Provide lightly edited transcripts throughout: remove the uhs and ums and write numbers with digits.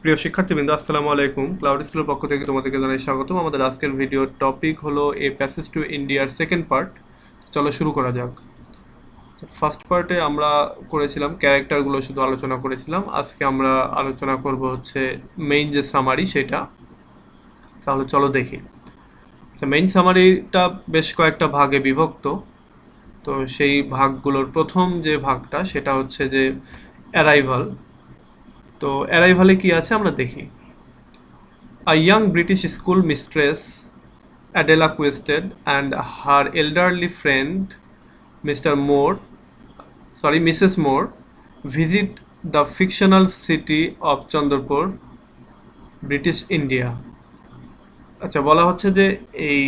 প্রিয় শিক্ষার্থীবৃন্দ, আসসালামু আলাইকুম। ক্লাউড স্কুলের পক্ষ থেকে তোমাদেরকে জানাই স্বাগতম। আমাদের আজকের ভিডিওর টপিক হলো এ প্যাসেজ টু ইন্ডিয়ার সেকেন্ড পার্ট। চলো শুরু করা যাক। ফার্স্ট পার্টে আমরা করেছিলাম ক্যারেক্টারগুলো, শুধু আলোচনা করেছিলাম। আজকে আমরা আলোচনা করব হচ্ছে মেইন যে সামারি সেটা। তাহলে চলো দেখি। মেইন সামারিটা বেশ কয়েকটা ভাগে বিভক্ত। তো সেই ভাগগুলোর প্রথম যে ভাগটা সেটা হচ্ছে যে অ্যারাইভাল। তো অ্যারাইভালে কি আছে আমরা দেখি। A young British school mistress, Adela Quested, and her elderly friend, Mrs. Moore, visit the fictional city of Chandrapur, British India. আচ্ছা, বলা হচ্ছে যে এই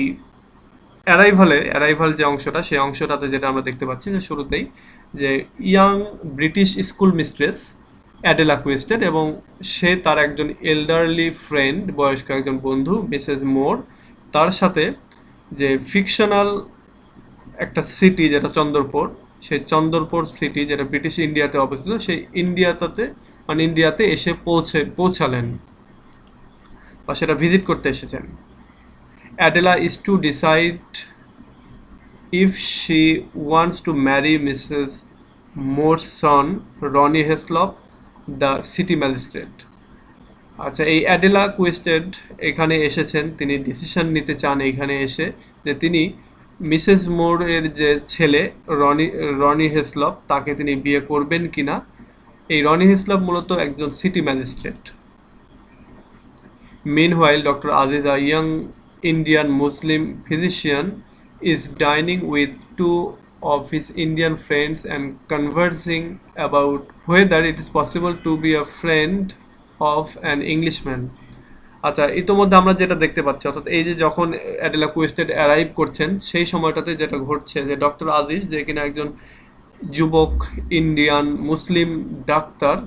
অ্যারাইভাল যে অংশটা, সেই অংশটাতে যেটা আমরা দেখতে পাচ্ছি যে শুরুতেই যে young British school mistress Adela Quested এবং সে তার একজন এল্ডারলি ফ্রেন্ড, বয়স্ক একজন বন্ধু মিসেস মোর, তার সাথে যে ফিকশনাল একটা সিটি যেটা চন্দ্রপুর, সেই চন্দ্রপুর সিটি যেটা ব্রিটিশ ইন্ডিয়াতে অবস্থিত, সেই ইন্ডিয়াতে এসে পৌঁছালেন বা সেটা ভিজিট করতে এসেছেন। Adela is to decide if she wants to marry Mrs. Moore's son, Ronnie Heslop, the city magistrate. আচ্ছা, এই অ্যাডেলা কুয়েস্টেড এখানে এসেছেন, তিনি ডিসিশন নিতে চান এখানে এসে যে তিনি মিসেস মোরের যে ছেলে রনি হেসলপ, তাকে তিনি বিয়ে করবেন কিনা। এই রনি হেসলপ মূলত একজন city magistrate. Meanwhile, Dr. Aziz, a young Indian Muslim physician, is dining with two of his Indian friends and conversing about whether it is possible to be a friend of an Englishman. আচ্ছা, ইতোমধ্যে আমরা যেটা দেখতে পাচ্ছি, অর্থাৎ এই যে যখন অ্যাডেলা কুয়েস্টেড অ্যারাইভ করছেন সেই সময়টাতে যেটা ঘটছে যে ডক্টর আজিজ, যে কিনা একজন যুবক ইন্ডিয়ান মুসলিম ডাক্তার,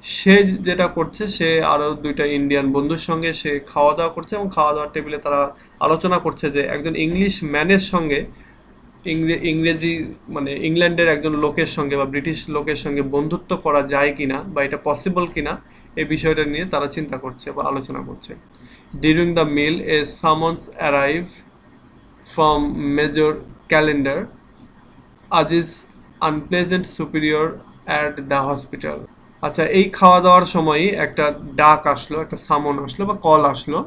সে যেটা করছে, সে আরও দুইটা ইন্ডিয়ান বন্ধুর সঙ্গে সে খাওয়া দাওয়া করছে এবং খাওয়া দাওয়ার টেবিলে তারা আলোচনা করছে যে একজন ইংলিশ ম্যানের সঙ্গে ইংরেজি মানে ইংল্যান্ডের একজন লোকের সঙ্গে বা ব্রিটিশ লোকের সঙ্গে বন্ধুত্ব করা যায় কিনা বা এটা পসিবল কিনা, এই বিষয়টা নিয়ে তারা চিন্তা করছে বা আলোচনা করছে। During the meal a summons arrive from Major Callendar, Aziz unpleasant superior at the hospital. আচ্ছা, এই খাওয়া দাওয়ার সময়ই একটা ডাক আসলো, একটা সামন আসলো বা কল আসলো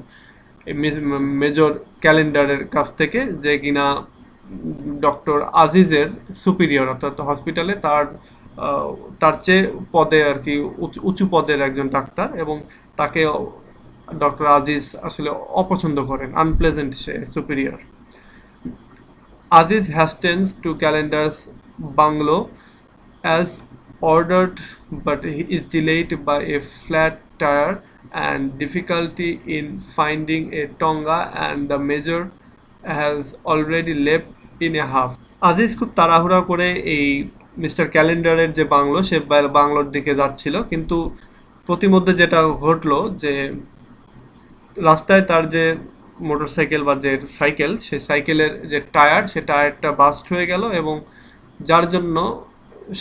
মেজর ক্যালেন্ডারের কাছ থেকে, যে কিনা ডক্টর আজিজের সুপিরিয়র, অর্থাৎ হসপিটালে তার চেয়ে পদে আর কি উঁচু পদের একজন ডাক্তার, এবং তাকে ডক্টর আজিজ আসলে অপছন্দ করেন, unpleasant say superior. Aziz hastens to Calendar's bungalow as ordered, but he is delayed by a flat tire and difficulty in finding a tonga, and the major has already left in a half. Aziz খুব তাড়াহুড়া করে এই mister ক্যালেন্ডারের যে bungalow, সে বাংলোর দিকে যাচ্ছিল, কিন্তু প্রতিমধ্যে যেটা ঘটলো যে রাস্তায় তার যে মোটরসাইকেল বা যে সাইকেল, সেই সাইকেলের যে টায়ার, সে টায়ারটা বাস্ট হয়ে গেল এবং যার জন্য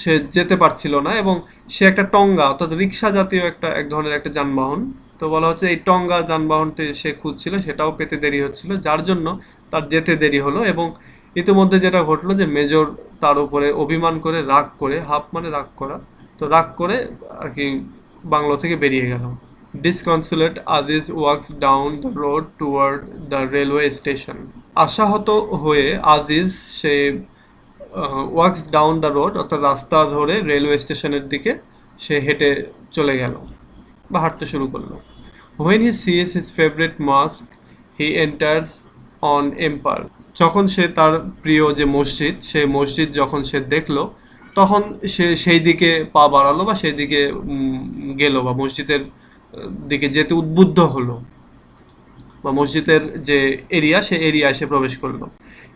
সে যেতে পারছিল না, এবং সে একটা টঙ্গা অর্থাৎ রিক্সা জাতীয় এক ধরনের একটা যানবাহন, তো বলা হচ্ছে এই টঙ্গা যানবাহনটি সে খুঁজছিল, সেটাও পেতে দেরি হচ্ছিল, যার জন্য তার যেতে দেরি হলো। এবং ইতিমধ্যে যেটা ঘটলো যে মেজর তার উপরে অভিমান করে, রাগ করে, হাফ মানে রাগ করা, তো রাগ করে আর কি বাংলো থেকে বেরিয়ে গেল। Disconsolate, Aziz walks down the road toward the railway station. আশাহত হয়ে আজিজ সে ওয়াক্স ডাউন দ্য রোড, অর্থাৎ রাস্তা ধরে রেলওয়ে স্টেশনের দিকে সে হেঁটে চলে গেল বা হাঁটতে শুরু করলো। When he sees his favorite mosque, he enters on empire. যখন সে তার প্রিয় যে মসজিদ, সেই মসজিদ যখন সে দেখলো, তখন সে সেই দিকে পা বাড়ালো বা সেই দিকে গেল বা মসজিদের দিকে যেতে উদ্বুদ্ধ হলো, বা মসজিদের যে এরিয়া, সে এরিয়ায় সে প্রবেশ করলো।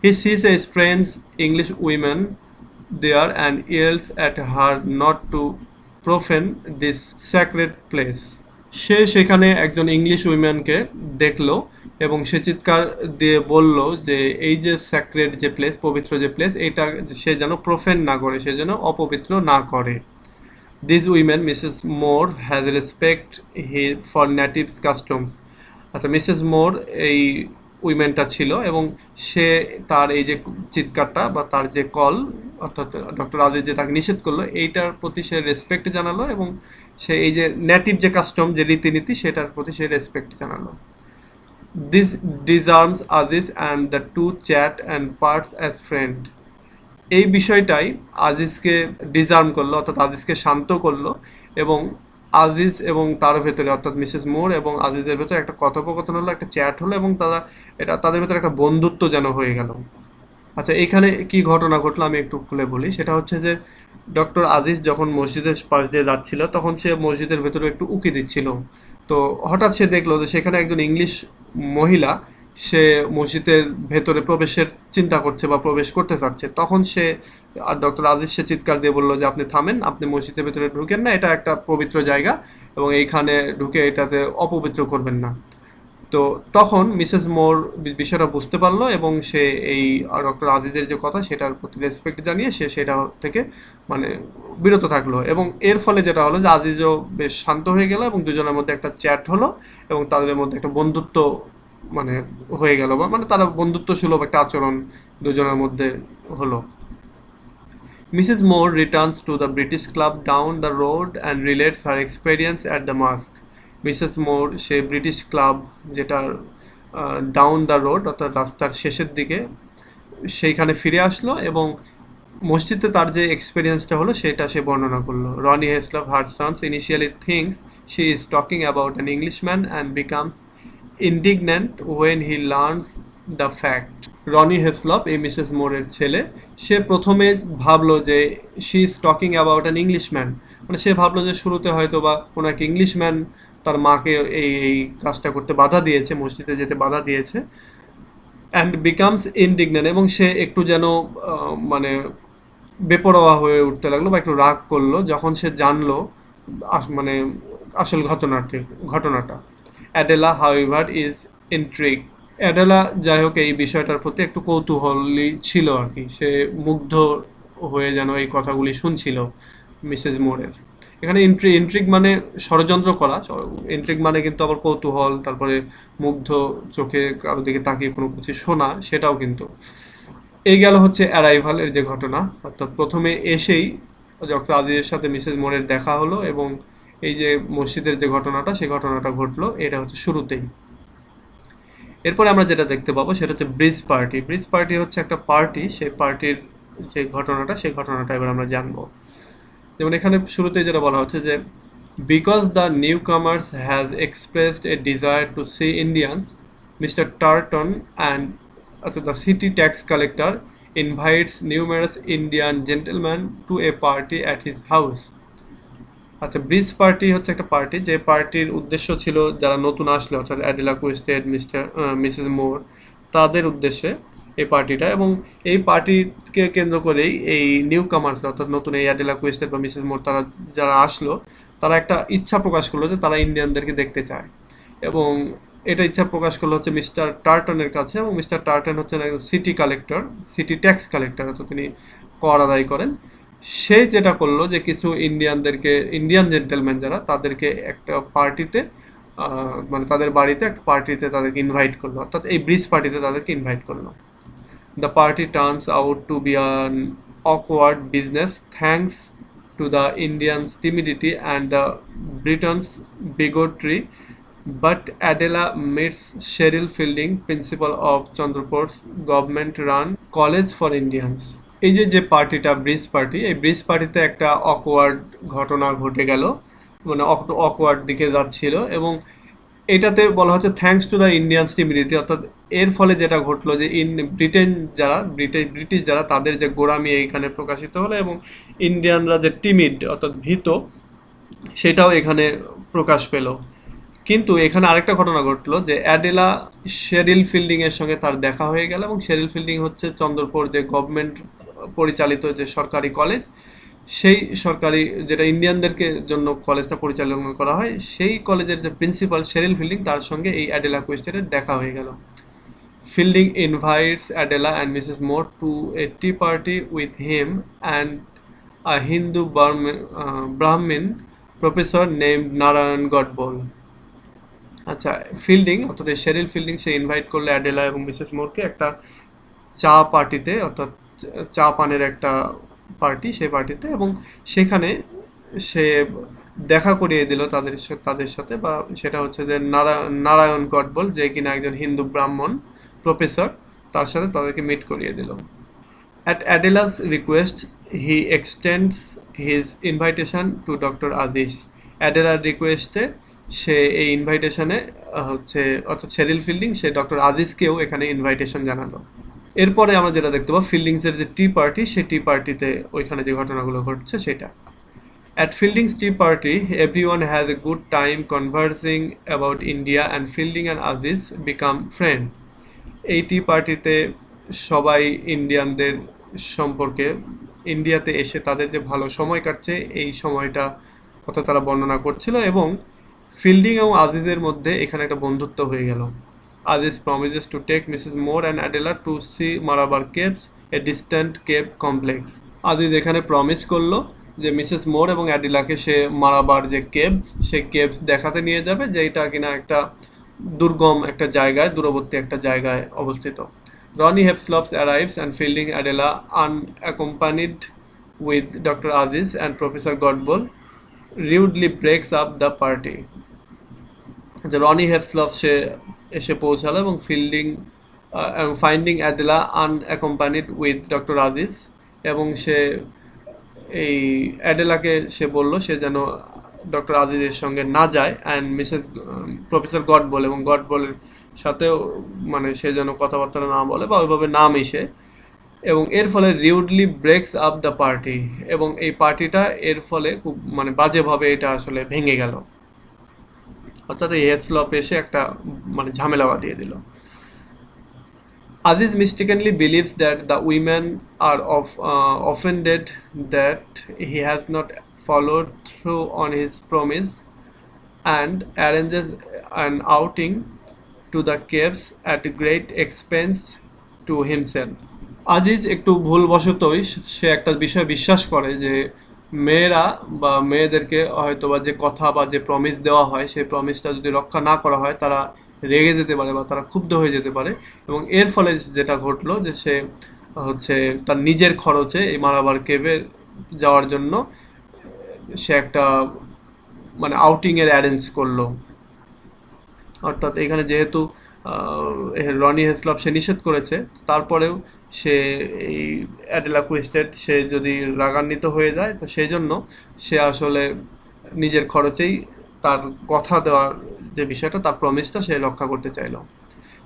He sees a strange English woman there and yells at her not to profane this sacred place. সে সেখানে একজন ইংলিশ উইম্যানকে দেখলো এবং সে চিৎকার দিয়ে বলল যে এই যে স্যাক্রেড যে প্লেস, পবিত্র যে প্লেস, এটা সে যেন প্রফেন না করে, সে যেন অপবিত্র না করে। This women Mrs more has respect for natives customs. আচ্ছা, মিসেস মোর এই উইমেনটা ছিল এবং সে তার এই যে চিৎকারটা বা তার যে কল, অর্থাৎ ডক্টর আজিজ যে তাকে নিষেধ করলো, এইটার প্রতি সে রেসপেক্ট জানালো এবং সে এই যে নেটিভ যে কাস্টম, যে রীতিনীতি, সেটার প্রতি সে রেসপেক্ট জানালো। This disarms Aziz and the two chat and parts as friend. এই বিষয়টাই আজিজকে ডিজার্ম করলো, অর্থাৎ আজিজকে শান্ত করলো এবং আজিজ এবং তার ভেতরে, অর্থাৎ মিসেস মোর এবং আজিজের ভেতরে একটা কথোপকথন হলো, একটা চ্যাট হলো এবং তাদের ভেতরে একটা বন্ধুত্ব যেন হয়ে গেল। আচ্ছা, এখানে কি ঘটনা ঘটলো আমি একটু খুলে বলি। সেটা হচ্ছে যে ডক্টর আজিজ যখন মসজিদের পাশ দিয়ে যাচ্ছিল, তখন সে মসজিদের ভেতরে একটু উকি দিচ্ছিল। তো হঠাৎ সে দেখলো যে সেখানে একজন ইংলিশ মহিলা, সে মসজিদের ভেতরে প্রবেশের চিন্তা করছে বা প্রবেশ করতে চাচ্ছে। তখন সে ডক্টর আজিজ সে চিৎকার দিয়ে বললো যে আপনি থামেন, আপনি মসজিদের ভেতরে ঢুকেন না, এটা একটা পবিত্র জায়গা এবং এইখানে ঢুকে এটাতে অপবিত্র করবেন না। তো তখন মিসেস মোর বিষয়টা বুঝতে পারলো এবং সে এই ডক্টর আজিজের যে কথা, সেটার প্রতি রেসপেক্ট জানিয়ে সে সেটা থেকে মানে বিরত থাকলো এবং এর ফলে যেটা হলো যে আজিজও বেশ শান্ত হয়ে গেল এবং দুজনের মধ্যে একটা চ্যাট হলো এবং তাদের মধ্যে একটা বন্ধুত্ব মানে হয়ে গেল, বা মানে তারা বন্ধুত্ব সুলভ একটা আচরণ দুজনের মধ্যে হলো। Mrs. Moore returns to the British Club down the road and relates her experience at the mosque. Mrs Moore say British club, যেটা ডাউন দ্য রোড অর্থাৎ রাস্তার শেষের দিকে, সেইখানে ফিরে আসলো এবং মসজিদে তার যে এক্সপিরিয়েন্সটা হলো সেটা সে বর্ণনা করলো। Ronny Heaslop her son's initially thinks she is talking about an Englishman and becomes indignant when he learns the fact. Ronny Heaslop, এই মিসেস মোরের ছেলে, সে প্রথমে ভাবলো যে she is talking about an Englishman, মানে সে ভাবলো যে শুরুতে হয়তো বা কোনো এক ইংলিশম্যান তার মাকে এই এই কাজটা করতে বাধা দিয়েছে, মসজিদে যেতে বাধা দিয়েছে। অ্যান্ড বিকামস ইনডিগনেন্ট, এবং সে একটু যেন মানে বেপরোয়া হয়ে উঠতে লাগলো বা একটু রাগ করলো যখন সে জানলো মানে আসল ঘটনাটা। Adela however is intrigue. Adela যাই হোক এই বিষয়টার প্রতি একটু কৌতূহলী ছিল আর কি, সে মুগ্ধ হয়ে যেন এই কথাগুলি শুনছিল মিসেস মোরের। এখানে ইন্ট্রিগ মানে ষড়যন্ত্র করা, ইন্ট্রিগ মানে কিন্তু আবার কৌতূহল, তারপরে মুগ্ধ চোখে কারো দিকে তাকিয়ে কোনো কিছু শোনা, সেটাও কিন্তু। এই গেল হচ্ছে অ্যারাইভালের যে ঘটনা, অর্থাৎ প্রথমে এসেই ডক্টর আজিজের সাথে মিসেস মোরের দেখা হলো এবং এই যে মসজিদের যে ঘটনাটা, সেই ঘটনাটা ঘটলো, এটা হচ্ছে শুরুতেই। এরপরে আমরা যেটা দেখতে পাবো সেটা হচ্ছে ব্রিজ পার্টি। ব্রিজ পার্টি হচ্ছে একটা পার্টি, সেই পার্টির যে ঘটনাটা, সেই ঘটনাটা এবার আমরা জানবো। যেমন এখানে শুরুতেই যেটা বলা হচ্ছে যে because the newcomers has expressed a desire to see Indians, Mr Turton and the city tax collector invites numerous Indian gentlemen to a party at his house. আচ্ছা, ব্রিজ পার্টি হচ্ছে একটা পার্টি, যে পার্টির উদ্দেশ্য ছিল যারা নতুন আসলে, অর্থাৎ অ্যাডেলা কুইস্টেড, মিসেস মোর, তাদের উদ্দেশ্যে এই পার্টিটা। এবং এই পার্টিকে কেন্দ্র করেই এই নিউ কামার্স, অর্থাৎ নতুন এই অ্যাডেলা কুইস্টেড বা মিসেস মোর, তারা যারা আসলো, তারা একটা ইচ্ছা প্রকাশ করলো যে তারা ইন্ডিয়ানদেরকে দেখতে চায় এবং এটা ইচ্ছা প্রকাশ করলো হচ্ছে মিস্টার টার্টনের কাছে। এবং মিস্টার টার্টন হচ্ছেন একজন city collector, city tax collector, অর্থাৎ তিনি কর আদায় করেন। সে যেটা করলো যে কিছু ইন্ডিয়ান জেন্টেলম্যান যারা, তাদেরকে একটা পার্টিতে মানে তাদের বাড়িতে একটা পার্টিতে তাদেরকে ইনভাইট করলো, অর্থাৎ এই ব্রিজ পার্টিতে তাদেরকে ইনভাইট করলো। The party turns out to be an awkward business thanks to the Indians' timidity and the Britons' bigotry, but Adela meets Cheryl Fielding, principal of Chandrapure's government-run College for Indians. এই যে যে পার্টিটা bridge party, এই bridge পার্টিতে একটা awkward ঘটনা ঘটে গেল, মানে অকওয়ার্ড দিকে যাচ্ছিল এবং এটাতে বলা হচ্ছে thanks to the Indians timidity, অর্থাৎ এর ফলে যেটা ঘটলো যে ব্রিটিশ যারা, তাদের যে গোঁড়ামি এইখানে প্রকাশিত হলো এবং ইন্ডিয়ানরা যে টিমিড অর্থাৎ ভীত, সেটাও এখানে প্রকাশ পেল। কিন্তু এখানে আরেকটা ঘটনা ঘটলো যে অ্যাডেলা শেরিল ফিল্ডিং এর সঙ্গে তার দেখা হয়ে গেল এবং শেরিল ফিল্ডিং হচ্ছে চন্দ্রপুর যে গভর্নমেন্ট পরিচালিত যে সরকারি কলেজ, সেই সরকারি যেটা ইন্ডিয়ানদেরকে জন্য কলেজটা পরিচালনা করা হয়, সেই কলেজের যে প্রিন্সিপাল শেরিল ফিল্ডিং, তার সঙ্গে এই অ্যাডেলা কুইস্টের দেখা হয়ে গেল। Fielding invites Adela and Mrs Moore to a tea party with him and a Hindu Brahmin professor named Narayan Godbole. আচ্ছা, ফিল্ডিং অর্থাৎ শেরিল ফিল্ডিং সে ইনভাইট করলো অ্যাডেলা এবং মিসেস মোরকে একটা চা পার্টিতে, অর্থাৎ চা পানের একটা পার্টি, সেই পার্টিতে, এবং সেখানে সে দেখা করিয়ে দিল তাদের সাথে, বা সেটা হচ্ছে যে নারায়ণ গডবল, যে কিনা একজন হিন্দু ব্রাহ্মণ প্রফেসর, তার সাথে তাদেরকে মিট করিয়ে দিল। At Adela's request, he extends his invitation to Dr. Aziz. অ্যাডেলার রিকোয়েস্টে সে এই ইনভাইটেশনে হচ্ছে, অর্থাৎ শেরিল ফিল্ডিং সে ডক্টর আজিজকেও এখানে ইনভাইটেশন জানালো। এরপরে আমরা যেটা দেখতে পাবো, ফিল্ডিংসের যে টি পার্টি, সেই টি পার্টিতে ওইখানে যে ঘটনাগুলো ঘটছে সেটা। At Fielding's tea party, everyone has a good time conversing about India and Fielding and Aziz become friends. এই টি পার্টিতে সবাই ইন্ডিয়ানদের সম্পর্কে, ইন্ডিয়াতে এসে তাদের যে ভালো সময় কাটছে এই সময়টা কথা তারা বর্ণনা করছিল, এবং ফিল্ডিং এবং আজিজের মধ্যে এখানে একটা বন্ধুত্ব হয়ে গেল। Aziz promises to take Mrs. Moore and Adela to see Malabar Caves, a distant cave complex. Aziz এখানে প্রমিস করলো যে মিসেস মোর এবং অ্যাডিলাকে সে মালাবার যে কেভস, সেই কেভস দেখাতে নিয়ে যাবে, যেটা কিনা একটা দুর্গম একটা জায়গায়, দূরবর্তী একটা জায়গায় অবস্থিত। Ronnie Hepslops arrives and Fielding Adela, unaccompanied with Dr. Aziz and Professor Godbole, rudely breaks up the party. যে রনি হেপসলফ সে এসে পৌঁছালো এবং finding Adela unaccompanied with doctor Aziz, এবং সে এই অ্যাডেলাকে সে বলল সে যেন ডক্টর আজিজের সঙ্গে না যায়, অ্যান্ড মিসেস প্রফেসর গডবল এবং গডবলের সাথেও মানে সে যেন কথাবার্তা না বলে বা ওইভাবে না মিশে, এবং এর ফলে রিউডলি ব্রেকস আপ দ্য পার্টি, এবং এই পার্টিটা এর ফলে খুব মানে বাজেভাবে এটা আসলে ভেঙে গেল, অর্থাৎ এই হেপসলপ এসে একটা মানে ঝামেলা বাঁধিয়ে দিল। Aziz mistakenly believes that the women are offended that he has not followed through on his promise, and arranges an outing to the caves at great expense to himself. Aziz একটু ভুলবশতই সে একটা বিষয় বিশ্বাস করে যে মেয়েরা বা মেয়েদেরকে হয়তো বা যে কথা বা যে প্রমিস দেওয়া হয় সেই প্রমিসটা যদি রক্ষা না করা হয় তারা রেগে যেতে পারে বা তারা ক্ষুব্ধ হয়ে যেতে পারে, এবং এর ফলে যেটা ঘটলো যে সে হচ্ছে তার নিজের খরচে এই মালাবার কেভে যাওয়ার জন্য সে একটা মানে আউটিংয়ের অ্যারেঞ্জ করলো। অর্থাৎ এখানে যেহেতু রনি হেসলপ সে নিষেধ করেছে, তারপরেও সে এই অ্যাডেলা কুইস্টেড সে যদি রাগান্বিত হয়ে যায়, তো সেই জন্য সে আসলে নিজের খরচেই তার কথা দেওয়ার যে বিষয়টা, তার প্রমিসটা সে রক্ষা করতে চাইল।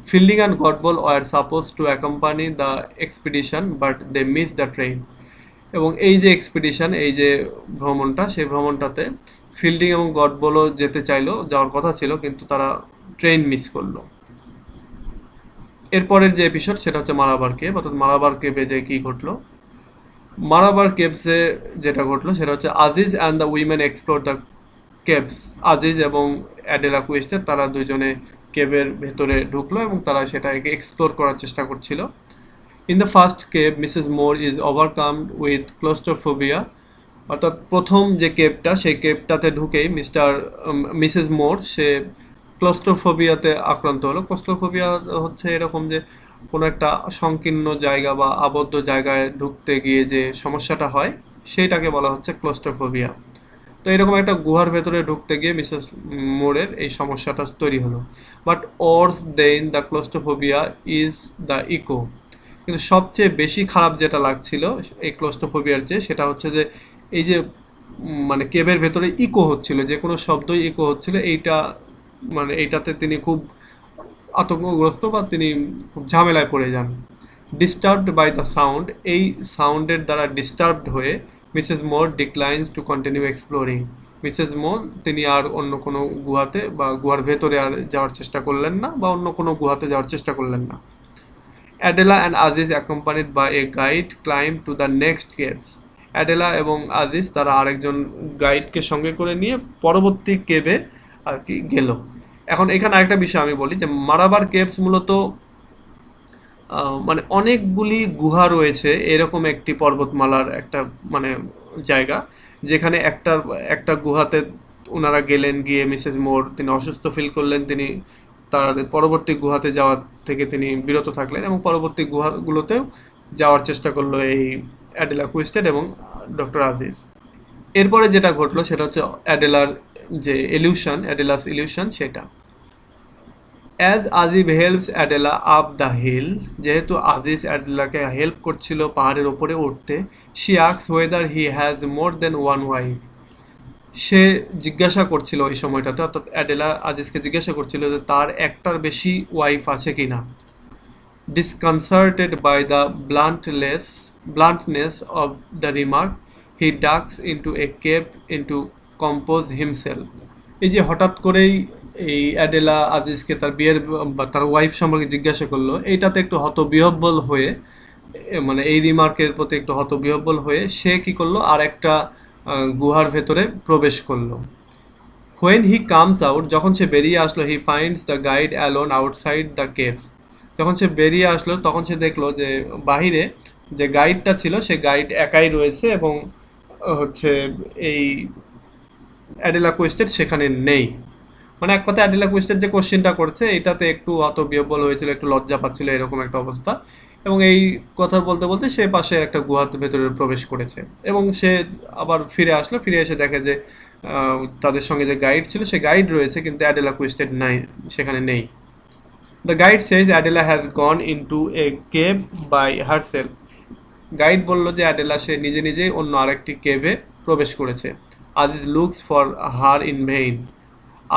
Fielding and Godbole were suppose to accompany the expedition, but they miss the train. এবং এই যে এক্সপিডিশন, এই যে ভ্রমণটা, সেই ভ্রমণটাতে ফিল্ডিং এবং গডবলও যেতে চাইলো, যাওয়ার কথা ছিল, কিন্তু তারা ট্রেন মিস করলো। এরপরের যে এপিসোড সেটা হচ্ছে মালাবার কেভ, অর্থাৎ মালাবার কেভে যে কী ঘটলো। মালাবার কেভসে যেটা ঘটলো সেটা হচ্ছে Aziz and the women explore the caves. Aziz এবং অ্যাডেলা কুইস্টের তারা দুজনে কেভের ভেতরে ঢুকলো এবং তারা সেটাকে এক্সপ্লোর করার চেষ্টা করছিল। In the first cave Mrs Moore is overcome with claustrophobia, অর্থাৎ প্রথম যে কেভটা, সেই কেভটাতে ঢুকেই মিসেস মোর সে ক্লোস্ট্রোফোবিয়াতে আক্রান্ত হলো। ক্লোস্ট্রোফোবিয়া হচ্ছে এরকম যে কোনো একটা সংকীর্ণ জায়গা বা আবদ্ধ জায়গায় ঢুকতে গিয়ে যে সমস্যাটা হয় সেইটাকে বলা হচ্ছে ক্লোস্ট্রোফোবিয়া। তো এরকম একটা গুহার ভেতরে ঢুকতে গিয়ে মিসেস মোরের এই সমস্যাটা তৈরি হলো। But worse than the claustrophobia is the echo, কিন্তু সবচেয়ে বেশি খারাপ যেটা লাগছিল এই ক্লোস্ট্রোফোবিয়ার চেয়ে, সেটা হচ্ছে যে এই যে মানে কেভের ভেতরে ইকো হচ্ছিল, যে কোনো শব্দই ইকো হচ্ছিল, এইটা মানে এইটাতে তিনি খুব আতঙ্কগ্রস্ত বা তিনি খুব ঝামেলায় পড়ে যান। ডিস্টার্বড বাই দ্য সাউন্ড, এই সাউন্ডের দ্বারা ডিস্টার্বড হয়ে Mrs Moore declines to continue exploring. Mrs Moore তিনি আর অন্য কোনো গুহাতে বা গুহার ভেতরে আর যাওয়ার চেষ্টা করলেন না, বা অন্য কোনো গুহাতে যাওয়ার চেষ্টা করলেন না। Adela and Aziz accompanied by a guide climb to the next caves. Adela এবং আজিজ তারা আরেকজন গাইডকে সঙ্গে করে নিয়ে পরবর্তী কেভে আর কি গেল। এখন এখানে আরেকটা বিষয় আমি বলি যে মালাবার কেভস মূলত মানে অনেকগুলি গুহা রয়েছে এরকম একটি পর্বতমালার একটা মানে জায়গা, যেখানে একটা গুহাতে ওনারা গেলেন, গিয়ে মিসেস মোর তিনি অসুস্থ ফিল করলেন, তিনি তার পরবর্তী গুহাতে যাওয়ার থেকে তিনি বিরত থাকলেন এবং পরবর্তী গুহাগুলোতেও যাওয়ার চেষ্টা করলো এই অ্যাডেলা কুইস্টেড এবং ডক্টর আজিজ। এরপরে যেটা ঘটলো সেটা হচ্ছে অ্যাডেলার যে ইলিউশন, অ্যাডেলাস ইলিউশন, সেটা। As Aziz helps Adela up the hill, যেহেতু আজিজ অ্যাডেলাকে হেল্প করছিল পাহাড়ের ওপরে উঠতে, she asks whether he has more than one wife, সে জিজ্ঞাসা করছিল ওই সময়টাতে, অর্থাৎ অ্যাডেলা আজিজকে জিজ্ঞাসা করছিল যে তার একটার বেশি ওয়াইফ আছে কিনা। Disconcerted by the bluntness of the remark, he ducks into a cave into compose himself. এই যে হঠাৎ করেই এই অ্যাডেলা আজিজকে তার বিয়ের বা তার ওয়াইফ সম্পর্কে জিজ্ঞাসা করলো, এইটাতে একটু হতবিহ্বল হয়ে, মানে এই রিমার্কের প্রতি একটু হতবিহ্বল হয়ে সে কি করলো, আর একটা গুহার ভেতরে প্রবেশ করলো। When he comes out, যখন সে বেরিয়ে আসলো, he finds the guide alone outside the cave. যখন সে বেরিয়ে আসলো তখন সে দেখলো যে বাহিরে যে গাইডটা ছিল সে গাইড একাই রয়েছে এবং হচ্ছে এই অ্যাডেলা কোয়েস্টেড সেখানে নেই। মানে এক কথা অ্যাডেলা কোয়েস্টেড যে কোশ্চেনটা করছে এটাতে একটু হতবিহ্বল হয়েছিল, একটু লজ্জা পাচ্ছিল, এরকম একটা অবস্থা। এবং এই কথা বলতে বলতে সে পাশে একটা গুহার ভেতরে প্রবেশ করেছে এবং সে আবার ফিরে আসলো, ফিরে এসে দেখে যে তাদের সঙ্গে যে গাইড ছিল সে গাইড রয়েছে কিন্তু অ্যাডেলা কোয়েস্টেড নাই, সেখানে নেই। The guide says Adela has gone into a cave by herself. Guide বলল যে অ্যাডেলা সে নিজে নিজেই অন্য আরেকটি কেভে প্রবেশ করেছে। Aziz looks for her in vein,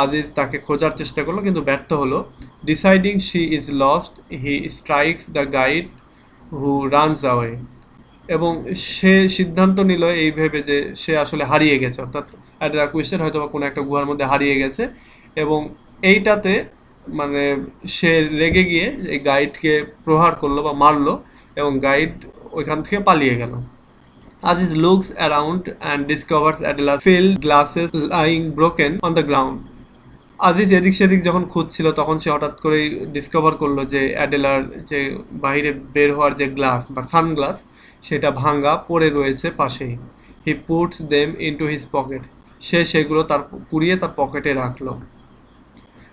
Aziz তাকে খোঁজার চেষ্টা করলো কিন্তু ব্যর্থ হলো। Deciding she is lost, he strikes the guide who runs away, এবং সে সিদ্ধান্ত নিল এই ভেবে যে সে আসলে হারিয়ে গেছে, অর্থাৎ অ্যাডেলা কুইস্টেড হয়তো বা কোনো একটা গুহার মধ্যে হারিয়ে গেছে এবং এইটাতে মানে সে রেগে গিয়ে এই গাইডকে প্রহার করলো বা মারলো এবং গাইড ওইখান থেকে পালিয়ে গেল। Aziz looks around and discovers Adela's filled glasses lying broken on the ground. Aziz এদিক সেদিক যখন খুঁজছিল তখন সে হঠাৎ করেই ডিসকভার করলো যে অ্যাডেলার যে বাইরে বের হওয়ার যে গ্লাস বা সানগ্লাস সেটা ভাঙা পড়ে রয়েছে পাশেই। He puts them into his pocket, সে সেগুলো কুড়িয়ে তার পকেটে রাখলো।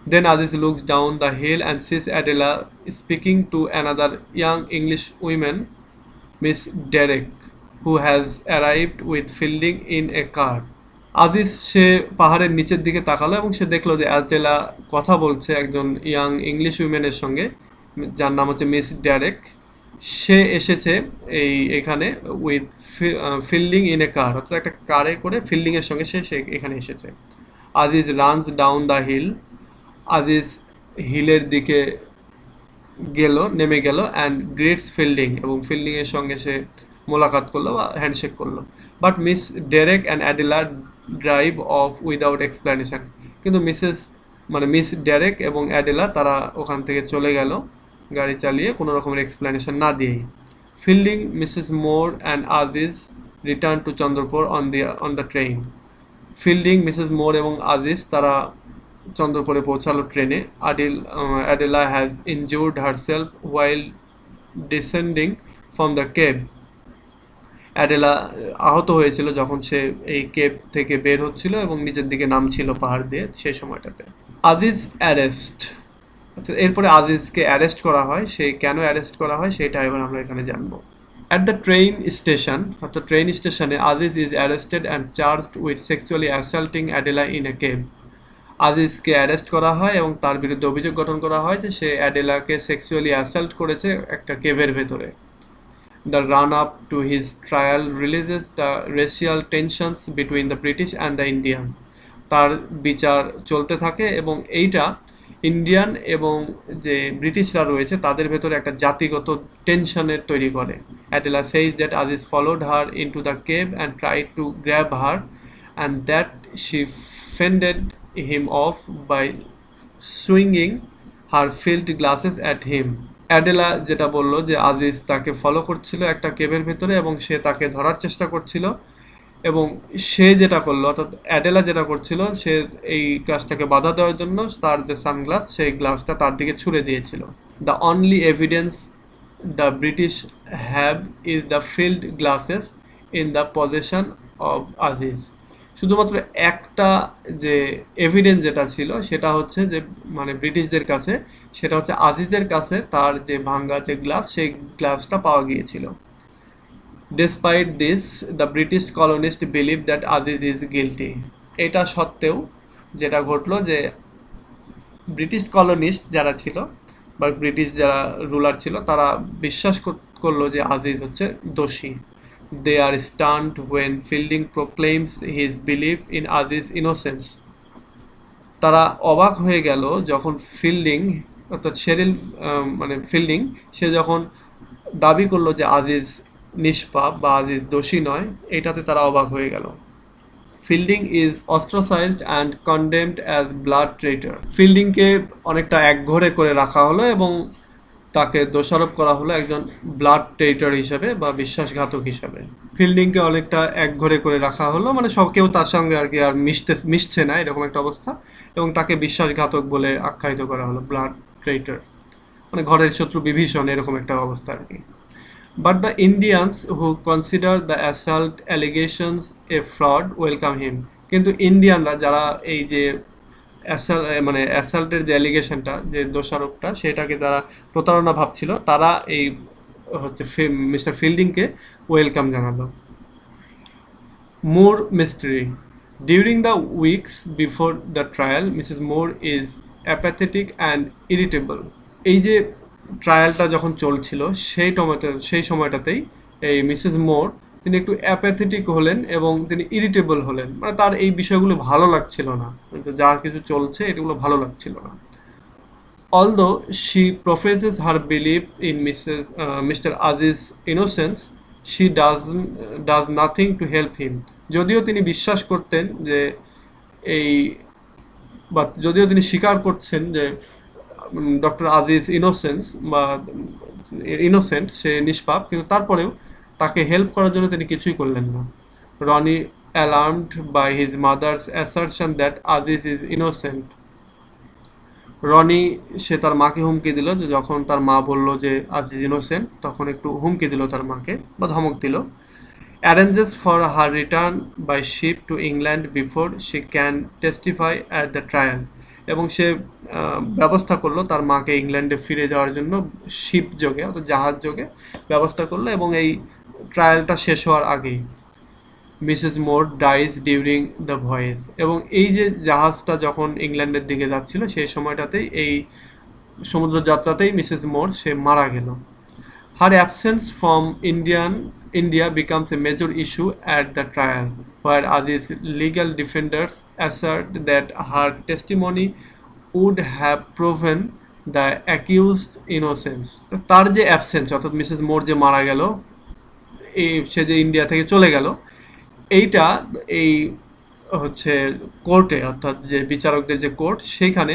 Then Aziz looks down the hill and sees Adela speaking to another young English woman, Miss Derek, who has arrived with Fielding in a car. Aziz সে পাহাড়ের নিচের দিকে তাকালো এবং সে দেখলো যে অ্যাডেলা কথা বলছে একজন ইয়াং ইংলিশ উইমেনের সঙ্গে যার নাম হচ্ছে মিস ডেরেক। সে এসেছে এখানে with Fielding in a car, অর্থাৎ একটা কারে করে ফিল্ডিংয়ের সঙ্গে সে এখানে এসেছে। Aziz runs down the hill, Aziz হিলের দিকে নেমে গেল অ্যান্ড গ্রিটস ফিল্ডিং, এবং ফিল্ডিংয়ের সঙ্গে সে মোলাকাত করলো বা হ্যান্ডশেক করলো। But miss Derek and Adela drive of without explanation, কিন্তু মিস ডেরেক এবং অ্যাডেলা তারা ওখান থেকে চলে গেল গাড়ি চালিয়ে কোনো রকমের এক্সপ্লেনেশন না দিয়েই। Fielding, Mrs Moore and Aziz return to Chandrapur on the train. Fielding, Mrs Moore এবং আজিজ তারা চন্দ্রপুরে পৌঁছালো ট্রেনে। Adela has injured herself while descending from the cave. অ্যাডেলা আহত হয়েছিল যখন সে এই কেভ থেকে বের হচ্ছিল এবং নিচের দিকে নামছিল পাহাড় দিয়ে সেই সময়টাতে। আজিজ অ্যারেস্ট, এরপরে আজিজকে অ্যারেস্ট করা হয়। সে কেন অ্যারেস্ট করা হয় সেটা এবার আমরা এখানে জানবো। অ্যাট দ্য ট্রেন স্টেশন, অর্থাৎ ট্রেন স্টেশনে Aziz is arrested and charged with sexually assaulting Adela in a cave. আজিজকে অ্যারেস্ট করা হয় এবং তার বিরুদ্ধে অভিযোগ গঠন করা হয় যে সে অ্যাডেলাকে সেক্সুয়ালি অ্যাসাল্ট করেছে একটা কেভের ভেতরে। The run-up to his trial releases the racial tensions between the British and the Indian. তার বিচার চলতে থাকে এবং এইটা ইন্ডিয়ান এবং যে ব্রিটিশরা রয়েছে তাদের ভেতরে একটা জাতিগত টেনশনের তৈরি করে। Adela says that Aziz followed her into the cave and tried to grab her and that she fended him off by swinging her filled glasses at him. Adela যেটা বলল যে আজিজ তাকে ফলো করছিল একটা কেভের ভেতরে এবং সে তাকে ধরার চেষ্টা করছিল এবং সে যেটা করলো, অর্থাৎ অ্যাডেলা যেটা করছিল, সে এই কাজটাকে বাধা দেওয়ার জন্য তার যে সানগ্লাস সেই গ্লাসটা তার দিকে ছুড়ে দিয়েছিল। The only evidence the British have is the field glasses in the possession of Aziz. শুধুমাত্র একটা যে এভিডেন্স যেটা ছিল সেটা হচ্ছে যে মানে ব্রিটিশদের কাছে, সেটা হচ্ছে আজিজের কাছে তার যে ভাঙ্গা যে গ্লাস, সেই গ্লাসটা পাওয়া গিয়েছিল। Despite this, the British কলোনিস্ট believe that Aziz is guilty. এটা সত্ত্বেও যেটা ঘটলো যে ব্রিটিশ কলোনিস্ট যারা ছিল বা ব্রিটিশ যারা রুলার ছিল তারা বিশ্বাস করলো যে আজিজ হচ্ছে দোষী। They are stunned when Fielding proclaims his belief in Aziz innocence. তারা অবাক হয়ে গেল যখন ফিল্ডিং, অর্থাৎ শেরিল মানে ফিল্ডিং, সে যখন দাবি করলো যে আজিজ নিষ্পাপ বা আজিজ দোষী নয়, এটাতে তারা অবাক হয়ে গেল। Fielding is ostracised and condemned as blood traitor. ফিল্ডিংকে অনেকটা একঘরে করে রাখা হলো এবং তাকে দোষারোপ করা হলো একজন ব্লাড ট্রেইটর হিসেবে বা বিশ্বাসঘাতক হিসেবে। ফিল্ডিংকে অনেকটা একঘরে করে রাখা হলো, মানে সব কেউ তার সঙ্গে আর কি আর মিশছে না, এরকম একটা অবস্থা, এবং তাকে বিশ্বাসঘাতক বলে আখ্যায়িত করা হলো, ব্লাড ট্রেইটর, মানে ঘরের শত্রু বিভীষণ, এরকম একটা অবস্থা আর কি। But the Indians who consider the assault allegations a fraud welcome him. কিন্তু ইন্ডিয়ানরা যারা এই যে মানে অ্যাসাল্টের যে অ্যালিগেশনটা, যে দোষারোপটা, সেটাকে যারা প্রতারণা ভাবছিল, তারা এই হচ্ছে মিস্টার ফিল্ডিংকে ওয়েলকাম জানালো। More mystery. During the weeks before the trial, Mrs. Moore is apathetic and irritable. এই যে ট্রায়ালটা যখন চলছিল সেই সময়টাতেই এই মিসেস মোর তিনি একটু অ্যাপ্যাথেটিক হলেন এবং তিনি ইরিটেবল হলেন, মানে তার এই বিষয়গুলো ভালো লাগছিল না, যা কিছু চলছে এগুলো ভালো লাগছিল না। Although she professes her belief in Mr. Aziz's innocence, she does nothing to help him. যদিও তিনি বিশ্বাস করতেন যে এই, বা যদিও তিনি স্বীকার করছেন যে ডক্টর আজিজ ইনোসেন্ট, সে নিষ্পাপ, কিন্তু তারপরেও তাকে হেল্প করার জন্য তিনি কিছুই করলেন না। Ronny alarmed by his mother's assertion that Aziz is innocent. Ronny সে তার মাকে হুমকি দিল, যে যখন তার মা বলল যে আজিজ ইনোসেন্ট, তখন একটু হুমকি দিল তার মাকে বা ধমক দিল। Arranges for her return by ship to England before she can testify at the trial. এবং সে ব্যবস্থা করলো তার মাকে ইংল্যান্ডে ফিরে যাওয়ার জন্য শিপ যোগে, অর্থাৎ জাহাজ যোগে ব্যবস্থা করলো, এবং এই ট্রায়ালটা শেষ হওয়ার আগেই। Mrs more dies during the voice. এবং এই যে জাহাজটা যখন ইংল্যান্ডের দিকে যাচ্ছিল সেই সময়টাতেই, এই সমুদ্রযাত্রাতেই মিসেস মোর সে মারা গেল। Her absence from India becomes a major issue at the trial, where Adi's legal defenders assert that her testimony would have proven the accused innocence. তার যে অ্যাবসেন্স, অর্থাৎ মিসেস মোর যে মারা গেল, সে যে ইন্ডিয়া থেকে চলে গেল, এইটা এই হচ্ছে কোর্টে, অর্থাৎ যে বিচারকদের যে কোর্ট, সেইখানে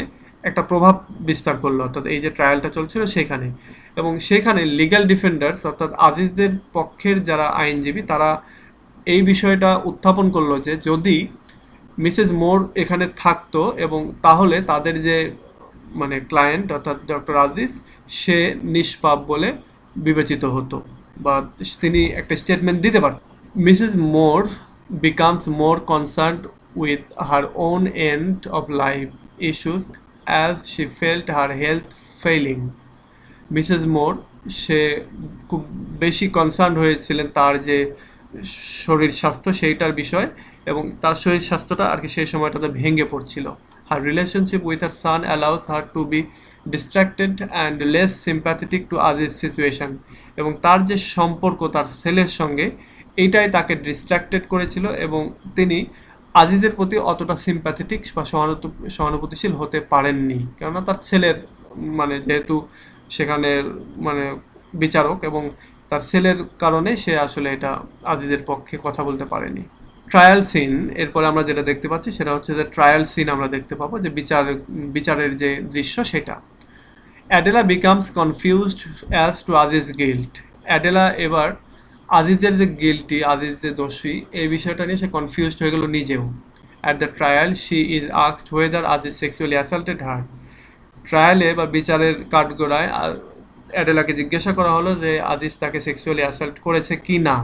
একটা প্রভাব বিস্তার করলো, অর্থাৎ এই যে ট্রায়ালটা চলছিল সেখানে। এবং সেখানে লিগ্যাল ডিফেন্ডার্স, অর্থাৎ আজিজের পক্ষের যারা আইনজীবী, তারা এই বিষয়টা উত্থাপন করলো যে যদি মিসেস মোর এখানে থাকতো এবং তাহলে তাদের যে মানে ক্লায়েন্ট, অর্থাৎ ডক্টর আজিজ, সে নিষ্পাপ বলে বিবেচিত হতো, বা তিনি একটা স্টেটমেন্ট দিতে পারতেন। Mrs. Moore becomes more concerned with her own end of life issues as she felt her health failing. Mrs Moore সে খুব বেশি কনসার্ন হয়েছিলেন তার যে শরীর স্বাস্থ্য সেইটার বিষয়, এবং তার শরীর স্বাস্থ্যটা আর কি সেই সময়টাতে ভেঙে পড়ছিল। Her relationship with her son allows her to be distracted and less sympathetic to Aziz situation. এবং তার যে সম্পর্ক তার ছেলের সঙ্গে, এইটাই তাকে ডিস্ট্র্যাক্টেড করেছিল, এবং তিনি আজিজের প্রতি অতটা সিম্প্যাথেটিক বা সহানুভূতিশীল হতে পারেননি, কেননা তার ছেলের মানে যেহেতু সেখানে মানে বিচারক, এবং তার ছেলের কারণে সে আসলে এটা আজিজের পক্ষে কথা বলতে পারেনি। ট্রায়াল সিন, এরপরে আমরা যেটা দেখতে পাচ্ছি সেটা হচ্ছে যে ট্রায়াল সিন আমরা দেখতে পাবো, যে বিচারের যে দৃশ্য সেটা। Adela becomes confused as to Aziz guilt. Adela এবার আজিজের যে গিল্টি, আজিজ যে দোষী, এই বিষয়টা নিয়ে সে কনফিউজড হয়ে গেল নিজেও। At the trial she is asked whether Aziz sexually assaulted her. ট্রায়ালে বা বিচারের কাঠগড়ায় অ্যাডেলাকে জিজ্ঞাসা করা হলো যে আজিজ তাকে সেক্সুয়ালি অ্যাসাল্ট করেছে কি না।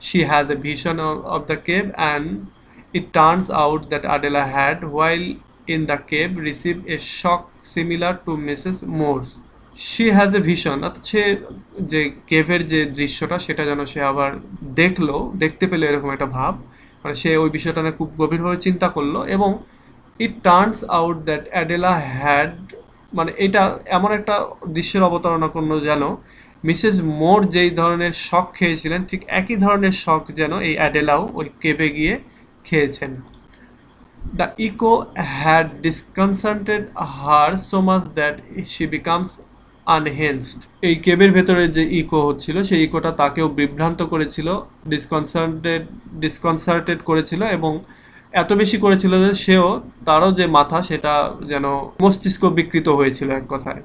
she has a vision of the cave, and it turns out that Adela had, while in the cave, received a shock similar to Mrs. Moore's. She has a vision, অর্থাৎ সে যে কেভের যে দৃশ্যটা সেটা যেন সে আবার দেখতে পেলো এরকম একটা ভাব, মানে সে ওই বিষয়টা নিয়ে খুব গভীরভাবে চিন্তা করলো, এবং it turns out that Adela had, মানে এটা এমন একটা দৃশ্যের অবতারণা করলো যেন মিসেস মোর যেই ধরনের শক খেয়েছিলেন ঠিক একই ধরনের শক যেন এই অ্যাডেলাও ওই কেভে গিয়ে খেয়েছেন। The echo had disconcerted her so much that she becomes unhinged. এই কেবের ভেতরে যে ইকো হচ্ছিল সেই ইকোটা তাকেও বিভ্রান্ত করেছিল, ডিসকনসার্টেড করেছিল, এবং এত বেশি করেছিল যে তারও যে মাথা সেটা যেন মস্তিষ্ক বিকৃত হয়েছিল, এক কথায়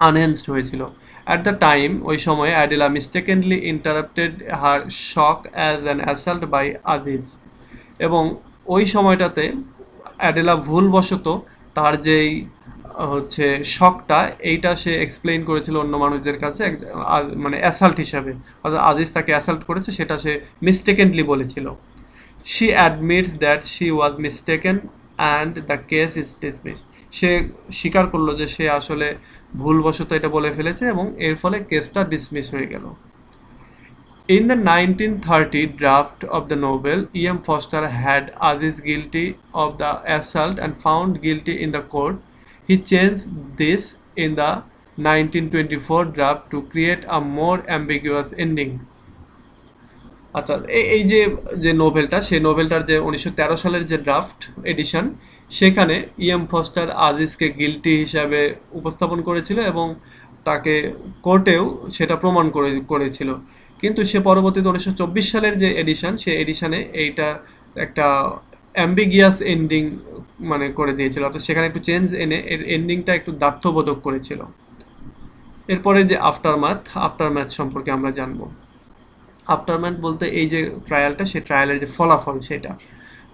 আনহেন্সড হয়েছিল। অ্যাট দ্য টাইম, ওই সময় Adela mistakenly interpreted her shock as an assault by Aziz, এবং ওই সময়টাতে অ্যাডেলা ভুলবশত তার যেই হচ্ছে শকটা এইটা সে এক্সপ্লেইন করেছিল অন্য মানুষদের কাছে, মানে অ্যাসাল্ট হিসাবে, অর্থাৎ আজিজ তাকে অ্যাসাল্ট করেছে সেটা সে মিস্টেকেনলি বলেছিল। She admits that she was mistaken and the case is dismissed. সে স্বীকার করলো যে সে আসলে ভুলবশত এটা বলে ফেলেছে, এবং এর ফলে কেসটা ডিসমিস হয়ে গেল। In the 1930 draft of the novel, E.M. Forster had Aziz guilty of the assault and found guilty in the court. He changed this in the 1924 draft to create a more ambiguous ending. আচ্ছা, এই যে যে নোভেলটা, সেই নোভেলটার যে 1913 সালের যে draft addition, সেখানে EM foster আজিজকে guilty হিসাবে উপস্থাপন করেছিল এবং তাকে কোর্টেও সেটা প্রমাণ করেছিল, কিন্তু সে পরবর্তীতে 1924 সালের যে এডিশন, সেই এডিশনে এইটা একটা অ্যাম্বিগিয়াস এন্ডিং মানে করে দিয়েছিল, অর্থাৎ সেখানে একটু চেঞ্জ এনে এর এন্ডিংটা একটু দ্ব্যর্থবোধক করেছিল। এরপরে যে আফটারম্যাথ সম্পর্কে আমরা জানবো। আফটারম্যাথ বলতে এই যে ট্রায়ালটা, সেই ট্রায়ালের যে ফলাফল সেটা।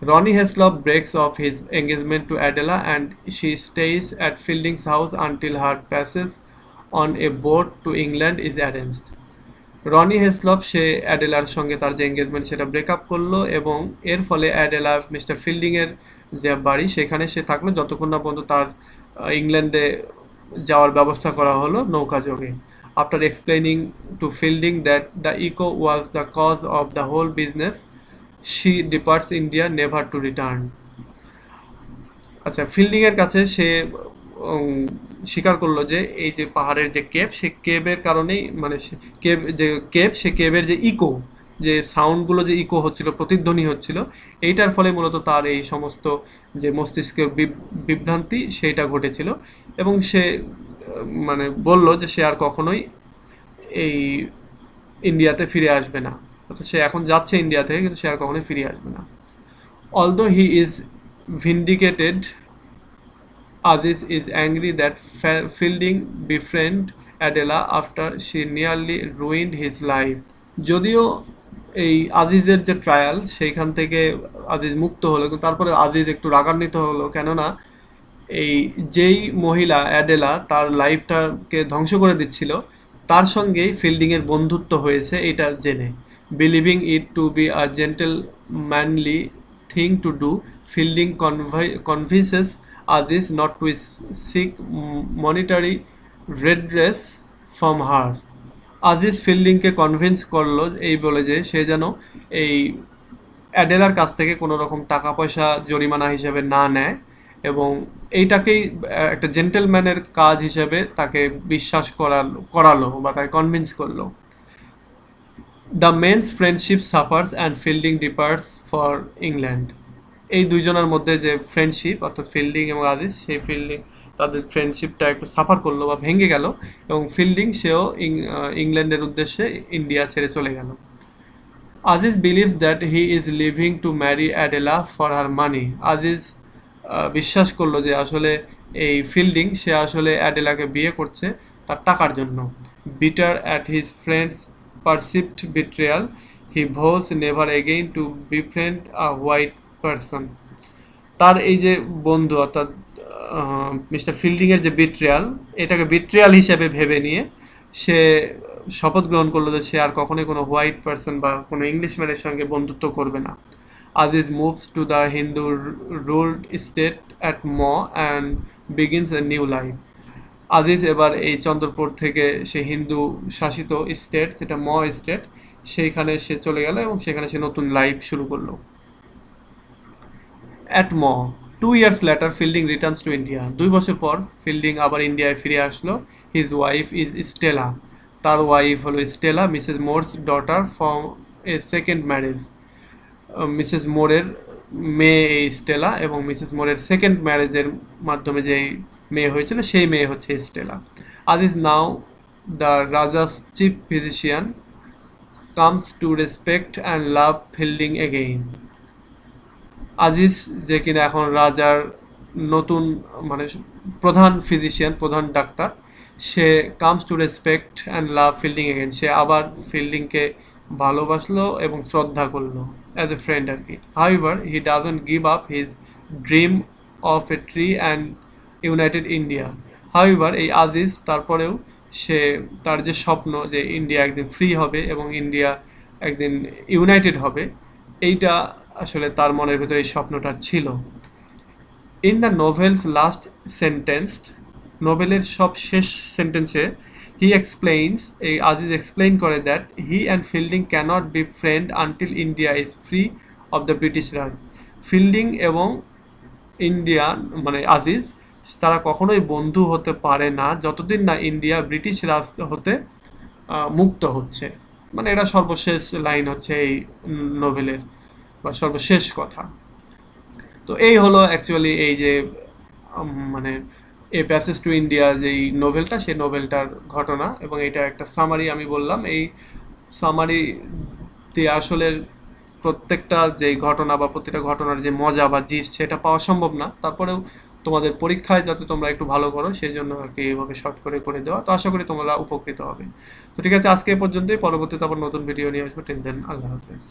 Roni হেসলপ breaks off his engagement to Adela and she stays at Fielding's house until her passage on a boat to England is arranged. Roni হেসলপ সে অ্যাডেলার সঙ্গে তার যে এঙ্গেজমেন্ট সেটা ব্রেকআপ করলো, এবং এর ফলে অ্যাডেলা মিস্টার ফিল্ডিংয়ের যে বাড়ি সেখানে সে থাকলো যতক্ষণ না পর্যন্ত তার ইংল্যান্ডে যাওয়ার ব্যবস্থা করা হলো নৌকাযোগে। After explaining to Fielding that the echo was the cause of the whole business, she departs India never to return. আচ্ছা, ফিল্ডিংয়ের কাছে সে স্বীকার করলো যে এই যে পাহাড়ের যে কেভ, সে কেভের কারণেই, মানে সে কেভের যে ইকো, যে সাউন্ডগুলো যে ইকো হচ্ছিল, প্রতিধ্বনি হচ্ছিল, এইটার ফলে মূলত তার এই সমস্ত যে মস্তিষ্কের বিভ্রান্তি সেইটা ঘটেছিল, এবং সে মানে বলল যে সে আর কখনোই এই ইন্ডিয়াতে ফিরে আসবে না, অর্থাৎ সে এখন যাচ্ছে ইন্ডিয়া থেকে, কিন্তু সে আর কখনোই ফিরে আসবে না। Although he is vindicated, Aziz is angry that Fielding befriended Adela after she nearly ruined his life. যদিও এই আজিজের যে ট্রায়াল সেইখান থেকে আজিজ মুক্ত হলো, কিন্তু তারপরে আজিজ একটু রাগান্বিত হলো, কেননা এই যেই মহিলা অ্যাডেলা তার লাইফটাকে ধ্বংস করে দিচ্ছিল তার সঙ্গেই ফিল্ডিংয়ের বন্ধুত্ব হয়েছে এটা জেনে। Believing it to be a gentlemanly thing to do, Fielding convinces Aziz not to seek monetary redress from her. Aziz ফিল্ডিংকে কনভিন্স করলো এই বলে যে সে যেন এই অ্যাডেলার কাছ থেকে কোনো রকম টাকা পয়সা জরিমানা হিসেবে না নেয়, এবং এইটাকেই একটা জেন্টেলম্যানের কাজ হিসেবে তাকে বিশ্বাস করালো বা তাকে কনভিন্স করলো। The men's friendship suffers and Fielding departs for England. এই দুইজনের মধ্যে যে ফ্রেন্ডশিপ, অর্থাৎ ফিল্ডিং এবং আজিজ, সেই তাদের ফ্রেন্ডশিপটা একটু সাফার করলো বা ভেঙে গেল, এবং ফিল্ডিং সেও ইংল্যান্ডের উদ্দেশ্যে ইন্ডিয়া ছেড়ে চলে গেল। Aziz believes that he is leaving to marry Adela for her money. Aziz বিশ্বাস করলো যে আসলে এই ফিল্ডিং সে আসলে অ্যাডেলাকে বিয়ে করছে তার টাকার জন্য। Bitter at his friend's perceived betrayal, he vows never again to befriend a white person. তার এই যে বন্ধু, অর্থাৎ মিস্টার ফিল্ডিংয়ের যে বিট্রিয়াল, এটাকে বিট্রিয়াল হিসেবে ভেবে নিয়ে সে শপথ গ্রহণ করলো যে সে আর কখনোই কোনো হোয়াইট পার্সন বা কোনো ইংলিশম্যানের সঙ্গে বন্ধুত্ব করবে না। Aziz moves to the Hindu ruled state at Mau and begins a new life. Aziz এবার এই চন্দ্রপুর থেকে সে হিন্দু শাসিত স্টেট, যেটা ম স্টেট, সেইখানে সে চলে গেল এবং সেখানে সে নতুন লাইফ শুরু করলো। অ্যাট ম 2 years later fielding returns to India. 2 বছর পর ফিল্ডিং আবার ইন্ডিয়ায় ফিরে আসলো। His wife is Stella. তার ওয়াইফ হলো Stella, Mrs মোরস daughter from a second marriage. Mrs মোরের মেয়ে এই স্টেলা, এবং মিসেস মোরের সেকেন্ড ম্যারেজের মাধ্যমে যেই মেয়ে হয়েছিল সেই মেয়ে হচ্ছে Stella. Aziz is now the Raja's chief physician, comes to respect and love Fielding again. Aziz, যে কিনা এখন রাজার নতুন মানে প্রধান ফিজিশিয়ান, প্রধান ডাক্তার, সে comes to respect and love Fielding again, সে আবার ফিল্ডিংকে ভালোবাসলো এবং শ্রদ্ধা করলো অ্যাজ এ ফ্রেন্ড আর কি। However he doesn't give up his dream of a tree and United India. However এই আজিজ তারপরেও সে তার যে স্বপ্ন যে ইন্ডিয়া একদিন ফ্রি হবে এবং ইন্ডিয়া একদিন ইউনাইটেড হবে, এইটা আসলে তার মনের ভেতরে এই স্বপ্নটা ছিল। In the novel's last sentence, নোভেলের সব শেষ সেন্টেন্সে, হি এক্সপ্লেইনস, এই আজিজ এক্সপ্লেইন করে that he and Fielding cannot be friend until India is free of the British Raj. Fielding এবং ইন্ডিয়া মানে আজিজ, তারা কখনোই বন্ধু হতে পারে না যতদিন না ইন্ডিয়া ব্রিটিশ রাজ হতে মুক্ত হচ্ছে। মানে এটা সর্বশেষ লাইন হচ্ছে এই নোভেলের, বা সর্বশেষ কথা। তো এই হলো অ্যাকচুয়ালি এই যে মানে এ প্যাসেজ টু ইন্ডিয়া যেই নোভেলটা, সেই নোভেলটার ঘটনা, এবং এটা একটা সামারি আমি বললাম। এই সামারি দিয়ে আসলে প্রত্যেকটা যে ঘটনা বা প্রত্যেকটা ঘটনার যে মজা বা জিস সেটা পাওয়া সম্ভব না, তারপরেও তোমাদের পরীক্ষায় যাতে তোমরা একটু ভালো করো সেই জন্য আর কি এইভাবে শর্ট করে করে দেওয়া। তো আশা করি তোমরা উপকৃত হবে। তো ঠিক আছে, আজকে এ পর্যন্তই। পরবর্তীতে আবার নতুন ভিডিও নিয়ে আসবো। টিল দেন, আল্লাহ হাফেজ।